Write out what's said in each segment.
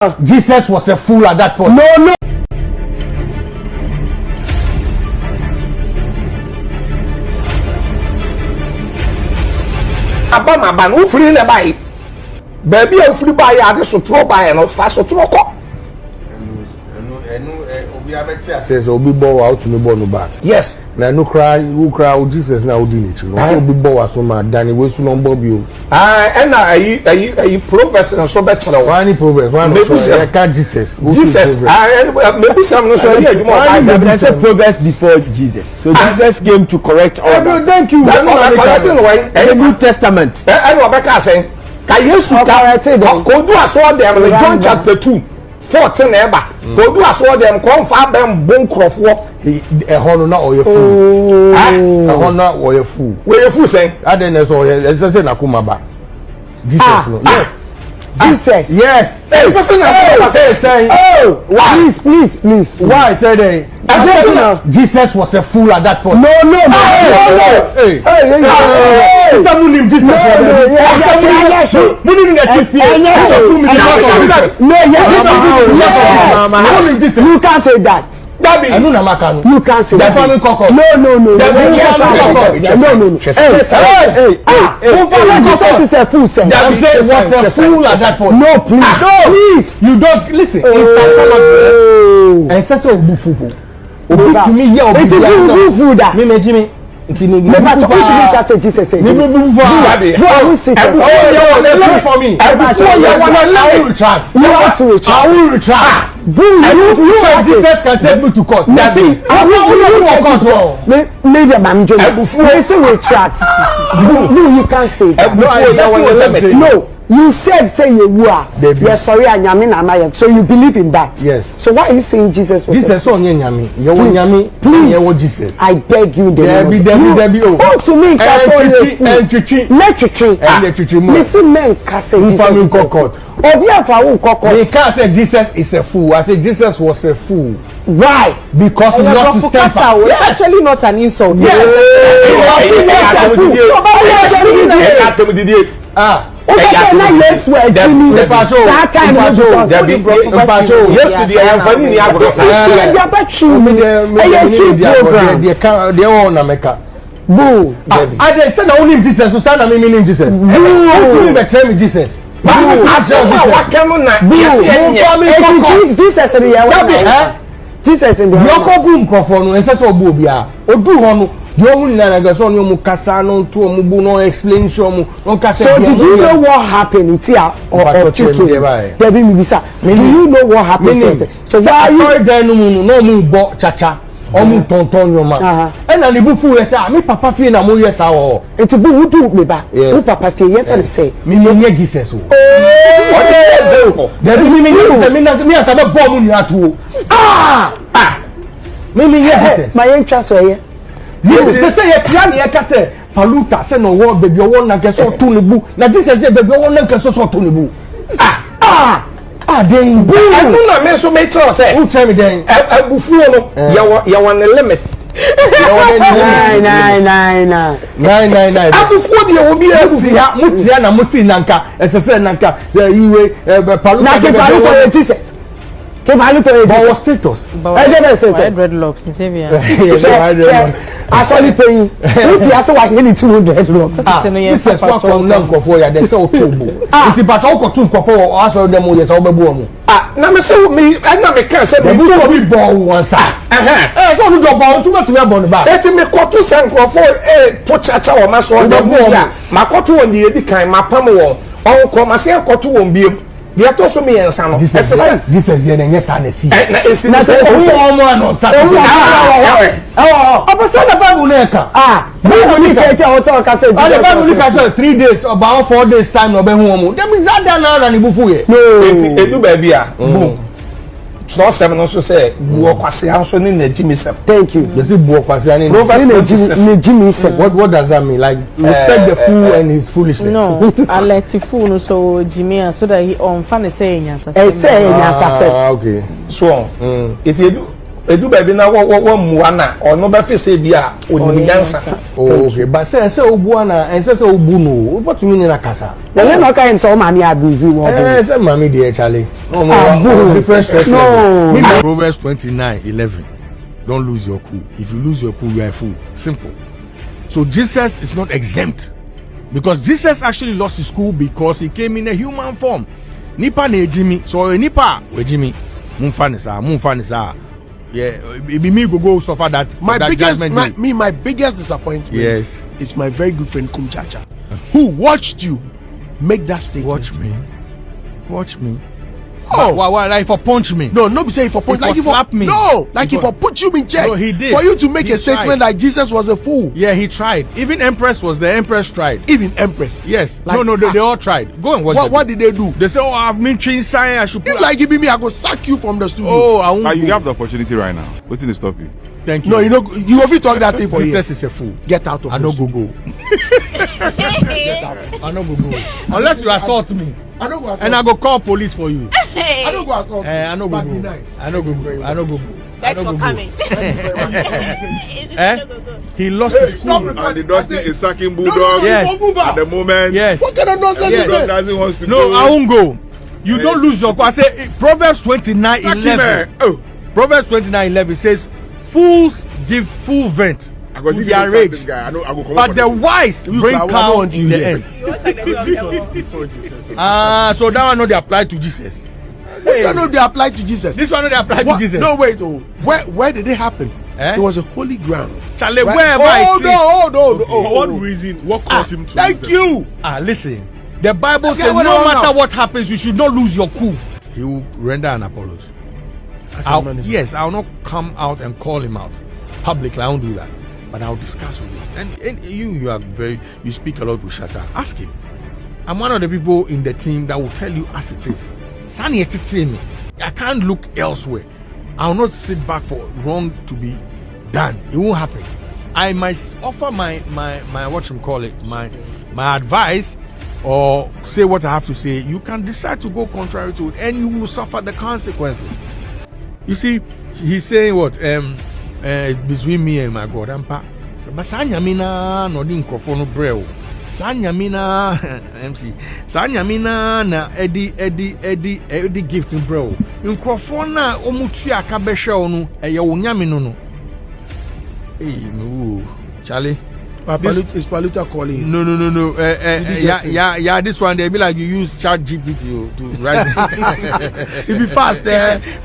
Jesus was a fool at that point. No. Abama who free na buy. Baby you free buy ade so tro buy no fa so tro ko. Obi abeti says obi bow out to me born no back. Yes. Na no cry who cry Jesus na odi ni no. Obi bow so ma dani we so no bio. And I proverbs and so better one proverbs one Jesus. Jesus. Maybe some no so here you there's a proverbs before Jesus. So Jesus came to correct all that. Thank you. The New Testament. And Rebecca saying ka Yesu ka ko do aso dem John chapter 2 14 eba ko do aso dem ko fa bem bon krofo e hono na oye fool e hono na oye fool we fool say aden so oye say na kuma ba Jesus no yes Jesus yes say oh please why say they Jesus was a fool at that point. No. Hey. Someone named Jesus. You can't say that. You can't say that. Jesus is a fool. Jesus was a fool at that point. No, please. You don't listen. It's psychology. And so bufu. Obi to me here obi da me Jimmy ntini me ba to ka say Jesus say me bufu for me you want to retract I will retract you Jesus can take me to court that's it I will court maybe I'm just say retract no you can't say that no you said say you are yes sorry anyame na maye so you believe in that yes so why are you saying Jesus was Jesus so onye nyame you want nyame please you want Jesus I beg you Debbie oh to me ka so you listen men ka say Jesus obi afa wo kokot they can't say Jesus is a fool I say Jesus was a fool why because he lost his temper it's actually not an insult okay na Yesu ejini that time Yesu dey amfani ni agro sa dey on America boo I dey say na only Jesus so na me meaning Jesus you be tell me Jesus Jesus Jesus in the yoko boom crofo no ense so obo bia odu ho no the only na ga so no mu kasa no to mu bu no explain show mu no kasa so did you know what happened in here or Debbie Mibisa do you know what happened so why you then no mu bo chacha omu tonton yoma and na bu fu say me papa fie na mo yes awo enti bu wudu me ba wo papa fie ye fa say me nye Jesus o Debbie me say me ataba bo mu ni atu me nye Jesus my entra so ye yes say ye plan ye ka say paluta say no wo baby wo na ke so to ne bu na Jesus say baby wo na ke so to ne bu then I don't know so make sure say who tell me then abufu no you want the limit nine abufu dey obi abufu ya mutia na musi nanka esese nanka iwe paluta na ke paluta Jesus ke paluta our status dreadlocks in Savia asoli pay uti aso wa heli 200 locks Jesus wa kwa na nkofo ya de se otobo nti ba ta ukotu nkofo aso dem ye se obebu omo na me se me na me kan se me bu obi bo wonsa so no do bo tu betu me bo no ba eti me kotu se nkofo to chacha wo ma so dem ya makotu won di edikan mapam wo on ko ma se kotu won biem dia to so me yensa no Jesus ye na nyesa na si na esi na se o mo no start opposite the Bible neka Bible ni ka o so ka say the Bible ni ka say 3 days about 4 days time no be hu omo dem is that na ni bufu ye no edu ba bia boom so 7 no so say buo kwase anso ni na jimisem thank you you see buo kwase ani ni jimisem what does that mean like respect the fool and his foolishness no I like the fool so Jimmy so that he on fan say nyasa say nyasa okay so it edu edu baby na wo muwa na ono be fese bi a oni nyansa. Okay, but say obu na and say obu no. What you mean na kasa? They no kind so mami abuse wo. Say mami dey Charlie. No, different stress. no. Proverbs 29:11. Don't lose your cool. If you lose your cool, you are a fool. Simple. So Jesus is not exempt. Because Jesus actually lost his cool because he came in a human form. Nipa ne Jimmy. So nipa we Jimmy. Munfanisa. Yeah, it be me go suffer that. My that biggest judgment my biggest disappointment is my very good friend Kumchacha, who watched you make that statement. Watch me. Oh, why like for punch me? No, be say for punch, like if slap me. No, like if for put you in check. No, he did. For you to make He a statement tried. like Jesus was a fool. Yeah, he tried. Even Empress tried. Even Empress. Yes. Like, They all tried. Go and watch. What did they do? They say, "Oh, I've been trained sign. I should." If like give me, I go sack you from the studio. Oh, I won't. You have the opportunity right now. What's going to stop you? Thank you. No, you have to talk that thing for Jesus you. is a fool. Get out of. I know go. I know go. Unless you assault me, I don't go. and I go call police for you. I don't go assault. I know go. But be nice. I know go. Thanks for coming. He lost his Stop cool. And the Dusty is sacking Bulldog Yes. at the moment. Yes. What kind of nonsense Yes. is Bulldog that? doesn't want to No, go. I won't go. You don't lose your cool. I say Proverbs 29:11. Oh. Proverbs 29:11 says, "Fools give full vent I go to see their this rage, guy. I go come but for the this. wise bring I don't calm want you in the here. end." So that one not they apply to Jesus. Hey. You know they applied to Jesus. This one not they apply to What? Jesus. No, wait. Oh, where did it happen? Eh? It was a holy ground. Charlie, Right? wherever Hold it is. on. For what reason? What caused him to? Thank lose you. Listen. The Bible Okay, says wait, no hold on matter now. what happens, you should not lose your cool. He will render an apology. Yes, I'll not come out and call him out publicly. I won't do that, but I'll discuss with him. And you speak a lot with Shatta. Ask him. I'm one of the people in the team that will tell you as it is. Sani me. I can't look elsewhere. I'll not sit back for wrong to be done. It won't happen. I might offer my advice or say what I have to say. You can decide to go contrary to it, and you will suffer the consequences. You see, he's saying what between me and my God and pa. But Sanyamina no din crofone breo. Sanyamina MC. Sanyamina na Eddie gifting bro. In crofone na omutua ka behwe onu eye wonyame no. Hey no, Charlie. Is Paluta calling? No. Yeah. This one they be like you use Chat GPT to write. It be fast,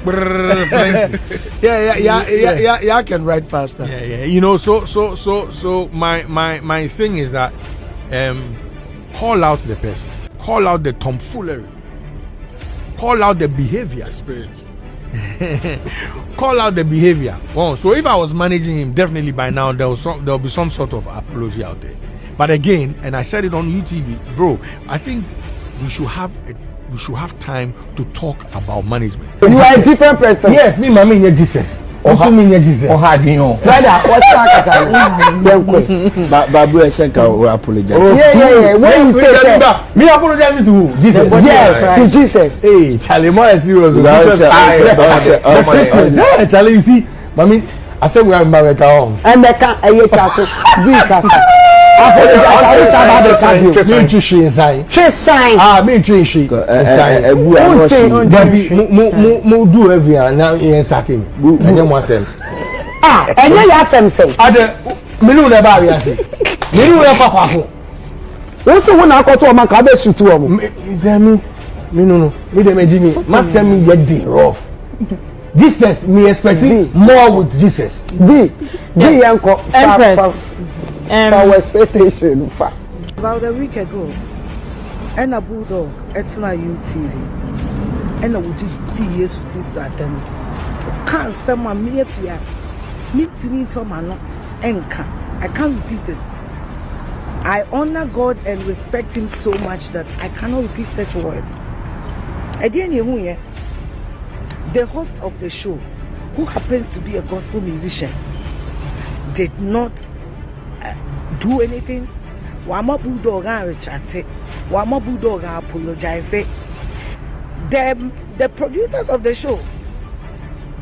Plenty. Yeah. I can write faster. Yeah. You know, so my thing is that call out the person, call out the tomfoolery, call out the behavior, spirit. Call out the behavior. Oh, so if I was managing him, definitely by now there'll be some sort of apology out there. But again, and I said it on UTV, bro, I think we should have time to talk about management. You are a different person. Yes, me mama in Jesus. Also me in Jesus. Brother, what's that? Babu Esenka will apologize. Yeah. When you say that, me apologize to who? Jesus. yes, to Jesus. Hey, Charlie, more serious. Charlie, you see, mommy, I said we are married home. And they can't castle. Me she. Mo do every now in sacking. And then one sem. And then you say, Other me no never be ase. Me no never papa. also when I go to a man can be shoot to am. Me no. Me dem Jimmy. Masem me yet dey rough. Jesus, me expecting more with Jesus. The yanko Empress. for expectation. About a week ago, and a Bulldog, it's not UTV, and I would do years to this at them. Can't someone me if you meet me from an anchor. I can't repeat it. I honor God and respect Him so much that I cannot repeat such words. Again, the host of the show, who happens to be a gospel musician, did not do anything. Wama Bulldog and retract it. Wama Bulldog and apologize it. The producers of the show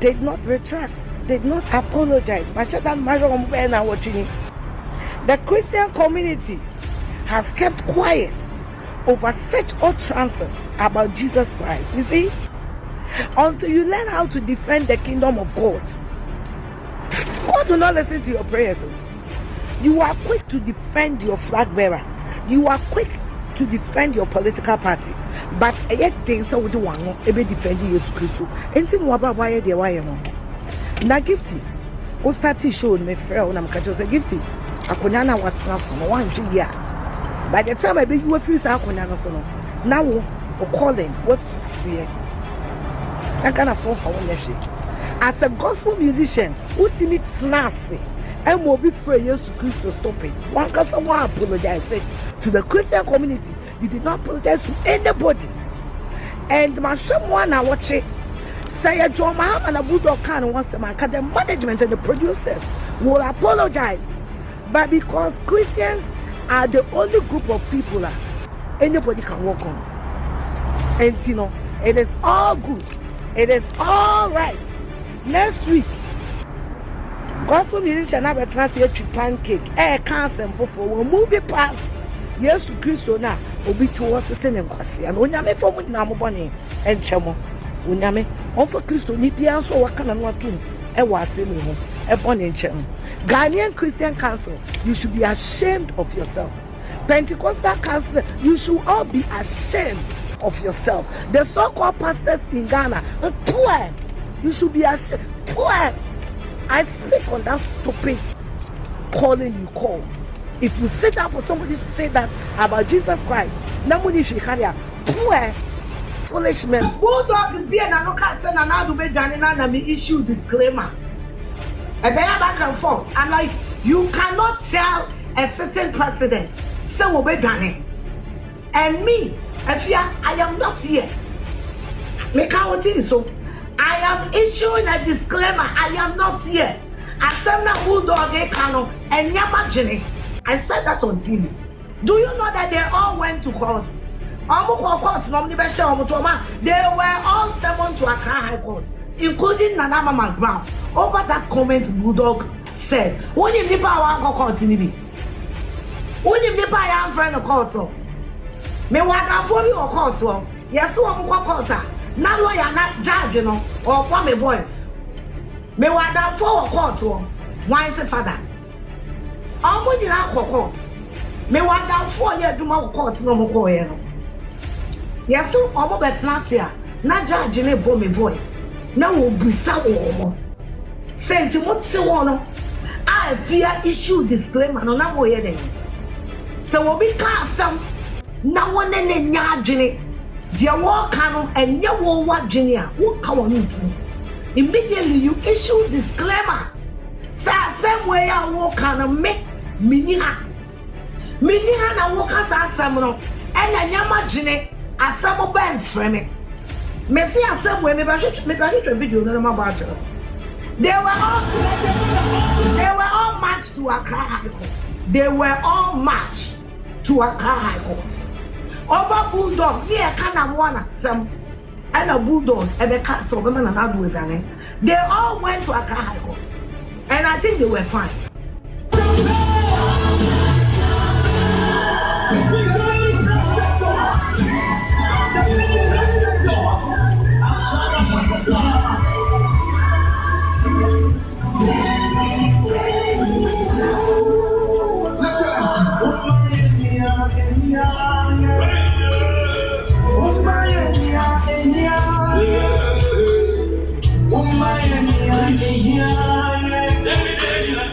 did not retract, did not apologize. The Christian community has kept quiet over such utterances about Jesus Christ. You see, until you learn how to defend the kingdom of God, God will not listen to your prayers. You are quick to defend your flag bearer. You are quick to defend your political party. But yet they say we don't want to defend Jesus Christ. Anything why they why no. Na Gifty. O start show me friend na mka say Gifty. Akonya na watena so no wan twi ya. By the time I be you free say akonya no so no. Now we calling what see. I can afford for one shit. As a gospel musician, ultimate snazzy. And will be free Jesus Christ to stop it. One can someone apologize to the Christian community. You did not apologize to anybody. And my someone I watch it. Say a John Maham and a Bulldog can once a man, the management and the producers will apologize. But because Christians are the only group of people that anybody can walk on. And you know, it is all good. It is all right. Next week, gospel musician na better say pancake can't send for movie past Jesus Christ na obi to us say nem kwase and onyame for mu na mo bone enchemo onyame on for Christo ni bia so waka na no atum e wa asem ho e bone enchemo. Ghanaian Christian Council, you should be ashamed of yourself. Pentecostal Council, you should all be ashamed of yourself. The so-called pastors in Ghana, you should be ashamed. I spit on that stupid calling you call. If you sit down for somebody to say that about Jesus Christ, nobody should carry a poor foolish man. Bulldog be an anoka send an out to be done and me issue disclaimer. And they are back and forth. I'm like, you cannot tell a certain president, so will be done. And me, if I am not here. Make out so. I am issuing a disclaimer. I am not here. I said that Bulldog Kano and Yamajini. I said that on TV. Do you know that they all went to court? They were all summoned to Accra High Court, including Nana Mama Brown, over that comment Bulldog said. When you nip our court in me, when you nip our friend of court, me wada for you or court, yes, one court. Na lawyer na judge you know or kwa me voice me wada for court why say father omo ni na court me wada for ye duma court no mo ko ye no yeso omo betena se a na judge ne bo me voice na wo bisa wo mo senti mo tse wo no I fear issue disclaimer no na mo ye den so wo bi ka asam na wo ne nya adwene dear walk and your what junior won't come on into. Immediately you issue disclaimer. Say same way I walk on make Miniha na walk as a salmon and a yamajine as some band frame it. Messi as some way maybe I should a video about it. They were all matched to Accra High Court. They were all matched to Accra High Court. Over Bulldog, near Kana one some and a Bulldog, and a cat so women and I do it. They all went to Accra High Court, and I think they were fine.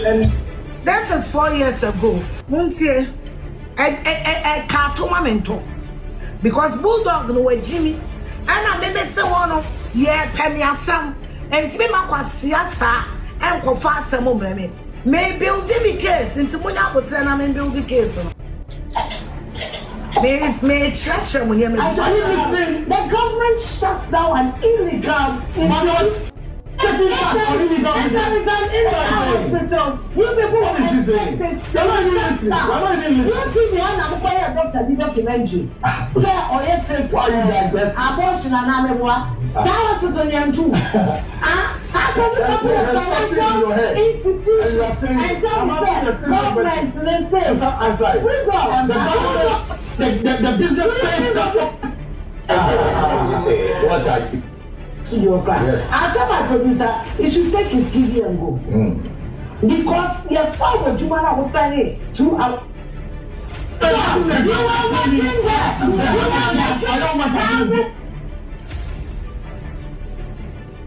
And this is 4 years ago. Muntie, a cartoon because Bulldog no way Jimmy, and I made say one yeah penny some and to be my siasa and go fast some moment. May build Jimmy case into Munya would send I'm in build the case. May church when you the government shuts down an illegal hospital. You people what is this saying? You're not even listening. You see me on a fire doctor the documentary. Say or why you digress? Abortion and amebwa. That hospital too. The business place does not. What are you? Yes. I tell my producer, he should take his kidney and go. Because your father, Jumana, was saying to our.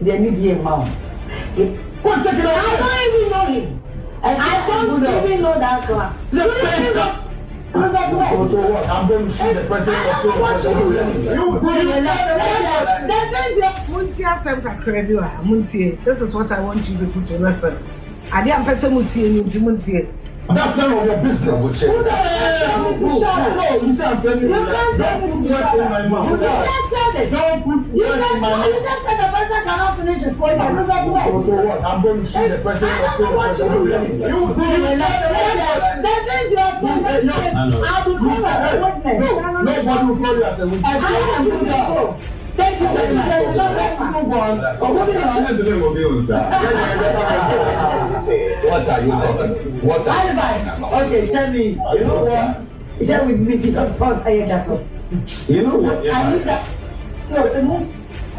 They need your mom. I don't even know him. And I don't even know that class. So what? I'm going to see the president of This is what I want you people to listen. I didn't That's none of your business. You said I'm telling you. Don't put words in my mouth. You just said it. Don't put words in my mouth. You just said the president cannot finish his 4 years. So what? I'm going to see the president of the Nobody will call you as a witness. Thank you very much. What are you talking? What are you talking? Okay, share me. You know what? Share with me. You know what? I need that. So,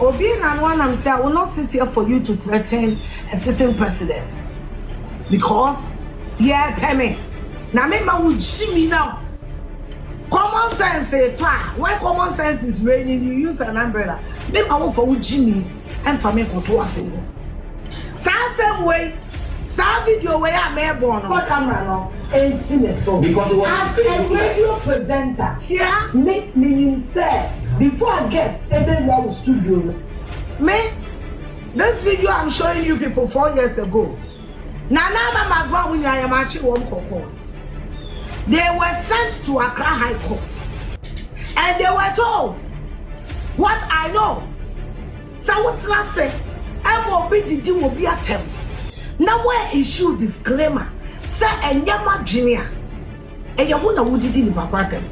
Obi and one I'm saying I will not sit here for you to threaten a sitting president. Because, yeah, Pemi. Now, me will Jimmy now. Common sense is when common sense is raining, you use an umbrella. Maybe I want for Jimmy and for me for 2 hours. Same way, some video where I may born on camera now and see the song. Because as a radio presenter, yeah, make me say before I guess everyone was studio. Me, this video I'm showing you people 4 years ago. Now my grandma I am actually one court. They were sent to Accra High Court and they were told what I know. So what's that say? MOB will be a term. Now where issue disclaimer say and Yama Junior and Yamuna would did in the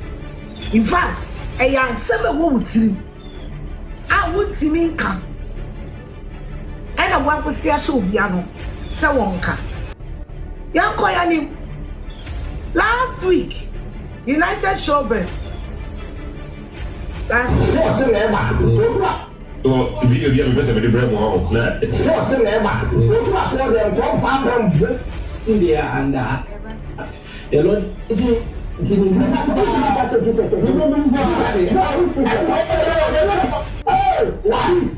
in fact, a young 7 would see I would see me come and I want to see a show piano. So wonka young Koyanim. Last week, United Showbiz. Last week. What's in there, man? Oh, if you have a person with the bread, wow. What's in there, man? I saw them come from them. India and the Lord.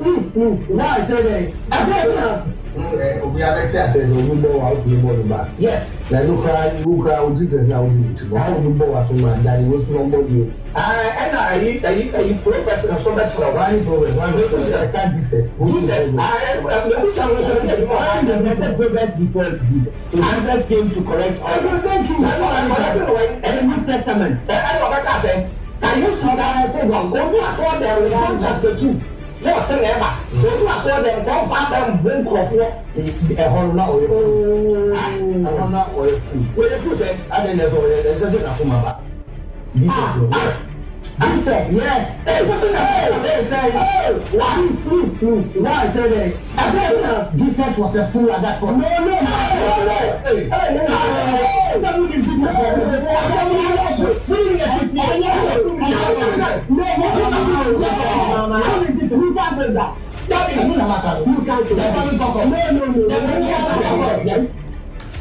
Please. Now I said we have access to the ball out to the ball back. Yes. Now you cry with Jesus now. How the ball was from my daddy was from body. And I pro person so much now. One problem. One person I can't Jesus. Jesus. I said progress before Jesus. So Jesus came to correct all. Thank you. And the New Testament. I know what I said. I used to say go to saw them in John chapter 2. 14 ever. Go to saw them go find them bring coffee. A whole lot of food. I don't know what food. What food say? I don't know. There's nothing I come about. Jesus, yes. Please. Now I said Jesus was a fool at that point.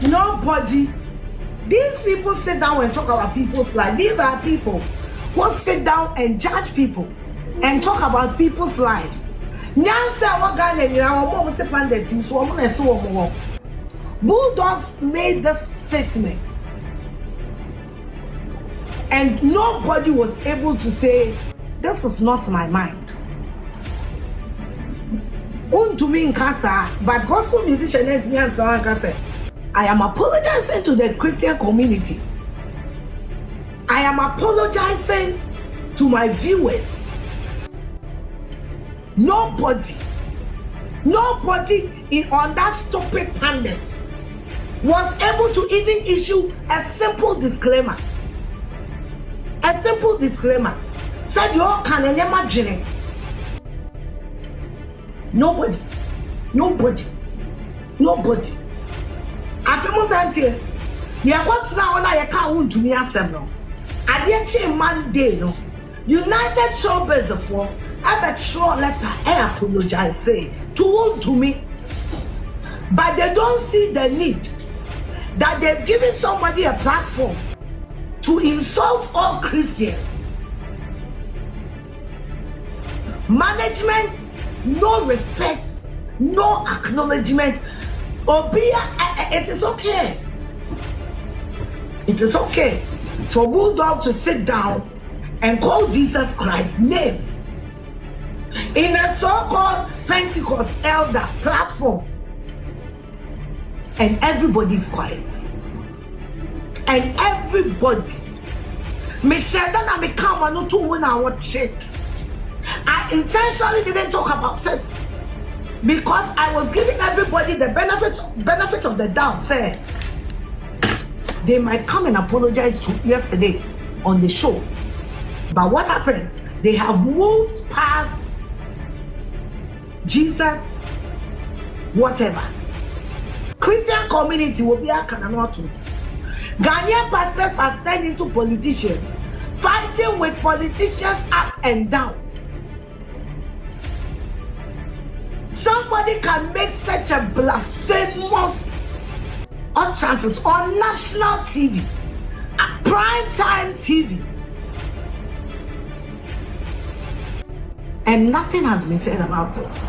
Nobody. These people sit down and talk about people's life. These are people who sit down and judge people and talk about people's life. Bulldogs made this statement and nobody was able to say this is not my mind. But gospel musician I am apologizing to the Christian community. I am apologizing to my viewers. Nobody on that stupid pundit was able to even issue a simple disclaimer. Said you can imagine. Nobody. Nobody. Afimu santie. Ye what's now na ye ka wuntu mi asem no. Ade che Monday no. United Showbiz for a short letter I apologize say to me. But they don't see the need that they've given somebody a platform to insult all Christians. Management, no respect, no acknowledgement. Obia, it is okay. It is okay for Bulldog to sit down and call Jesus Christ names in a so-called Pentecost elder platform, and everybody's quiet. And everybody, I intentionally didn't talk about it because I was giving everybody the benefit of the doubt. Say they might come and apologize to yesterday on the show, but what happened? They have moved past Jesus, whatever. Christian community will be a cananotu. Ghanaian pastors are turned into politicians, fighting with politicians up and down. Somebody can make such a blasphemous utterances on national TV, prime time TV, and nothing has been said about it.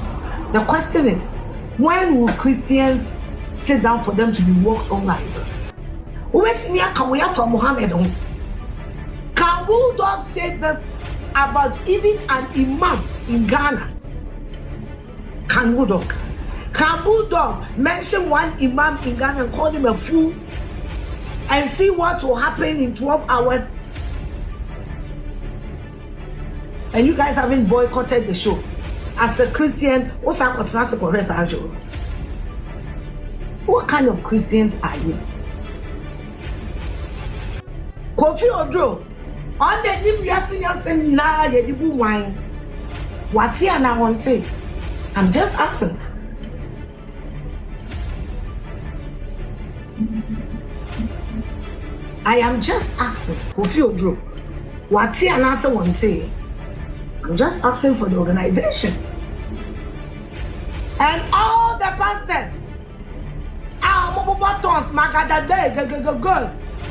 The question is, when will Christians sit down for them to be walked on like this? Wait near Kawaya from Muhammad. Can Bulldog say this about even an imam in Ghana? Can Bulldog mention one imam in Ghana and call him a fool and see what will happen in 12 hours? And you guys haven't boycotted the show. As a Christian, what kind of Christians are you? Kofi Odro, on the new Yasin na Yedibu wine. What's here and I want to? I'm just asking. I am just asking. Kofi Odro, what's here and I want to? I'm just asking for the organization. And all the pastors,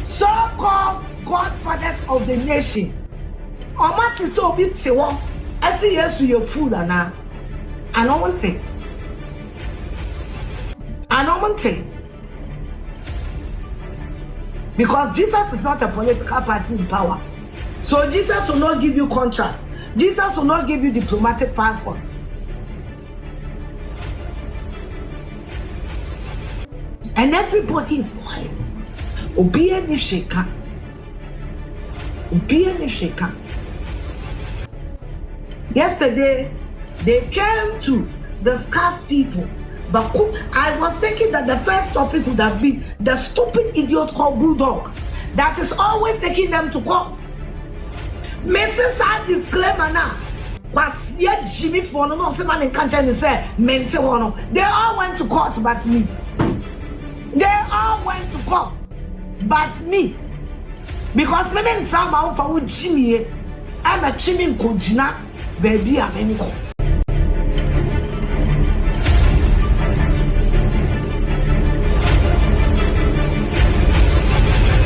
so-called godfathers of the nation. Omati so bit sewo. I say yes to your food and I don't want it. I don't want it. Because Jesus is not a political party in power. So Jesus will not give you contracts. Jesus will not give you diplomatic passport. And everybody is quiet. Obia ni sheka. Obia ni sheka. Yesterday, they came to discuss people. But I was thinking that the first topic would have been the stupid idiot called Bulldog that is always taking them to court. Mrs. Sad disclaimer now. Was yet Jimmy for no man in country say mental. They all went to court but me. They all went to court but me. Because me men sound for Jimmy. I'm a Jimmy Kojina baby I'm in court.